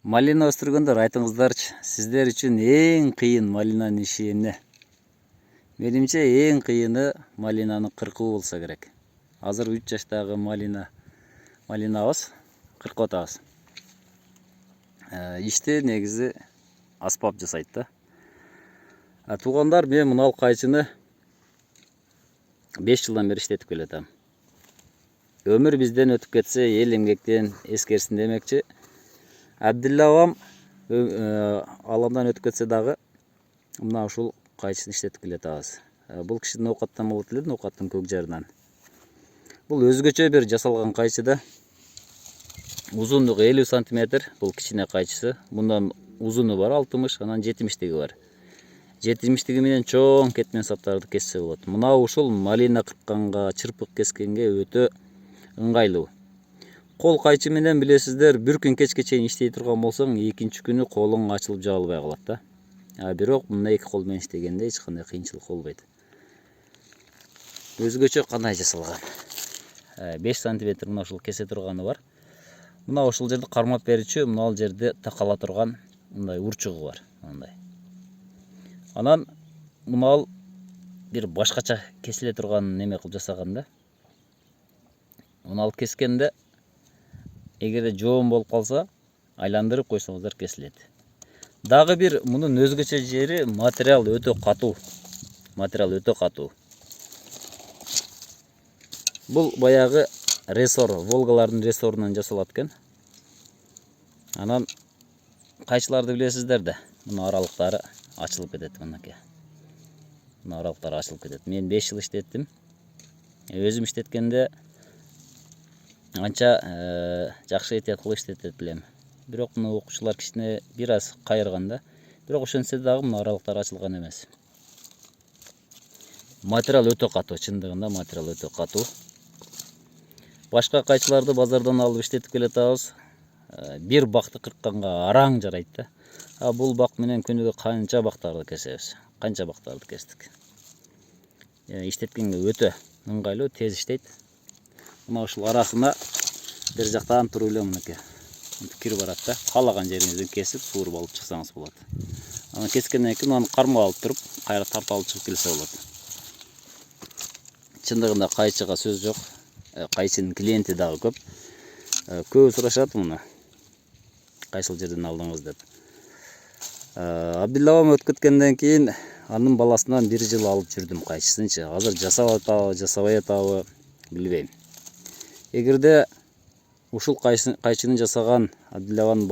Малина өстүргөндөр, айтыңыздарчы, сиздер үчүн эң кыйын малинанын иши эмне? Менимче эң кыйыны малинаны кыркуу болсо керек. Азыр 3 жаштагы малинабыз кыркып атабыз. Ишти негизи аспап жасайт да. Туугандар, мен мынал кайчыны 5 жылдан бери иштетип келатам. Өмүр бизден өтүп кетсе, эл эмгектен эскерсин демекчи. Абдилла абам аламдан өтүп кетсе дагы мына ушул кайчыны иштетип келатабыз. Бул кишинин оокаттан болот эле, оокаттын көк жарынан. Бул өзгөчө бир жасалган кайчы да. Узундугу 50 см, бул кичине кайчысы. Мындан узуну бар 60, анан 70-тиги бар. 70-тиги менен чоң кетмен саптарды кессе болот. Мына ушул малина кыркканга, чырпык кескенге өтө ыңгайлуу. Кол кайчы менен билесиздер, бир күн кечке чейин иштей турган болсоң, экинчи күнү колуң ачылып жабылбай калат да. Бирок мына эки кол менен иштегенде эч кандай кыйынчылык болбойт. Өзгөчө кандай жасалган. 5 см мына ушул кесе турганы бар. Мына ушул жерде кармап берүүчү, мына жерде такала турган мындай урчугу бар, мындай. Анан мына бир башкача кесиле турган неме кылып жасаган да. Мына кескенде эгерде жоон болуп калса, айландырып койсоңуздар кесилет. Дагы бир мунун өзгөчө жери материал өтө катуу. Бул баягы рессор, Волгалардын рессорунан жасалат экен. Анан кайчыларды билесиздер да, мына аралыктары ачылып кетет мынакей. Мына аралыктары ачылып кетет. Мен 5 жыл иштеттим. Өзүм иштеткенде анча жакшы этият кылып иштетет элем. Бирок мына окуучулар кичине бир аз кайырган да. Бирок ошентсе дагы мына аралыктар ачылган эмес. Материал өтө катуу, чындыгында материал өтө катуу. Башка кайчыларды базардан алып иштетип келатабыз. Бир бакты кыркканга араң жарайт да. Бул бак менен күнүгө канча бактарды кесебиз. Канча бактарды кестик. Иштеткенге өтө ыңгайлуу, тез иштейт. Мына ушул арасына бер жактан туруп эле мынакей кир барат да. Каалаган жериңизден кесип, сууруп алып чыксаңыз болот. Анан кескенден кийин аны кармап алып туруп, кайра тартып алып чыгып келсе болот. Чындыгында кайчыга сөз жок. Кайчынын клиенти дагы көп. Көбү сурашат муну. Кайсыл жерден алдыңыз деп. Абдилла абам өтүп кеткенден кийин анын баласынан 1 жыл алып жүрдүм кайчысынчы. Азыр жасап атабы, жасабай атабы билбейм. Эгерде ушул кайчыны жасаган Абдилла абанын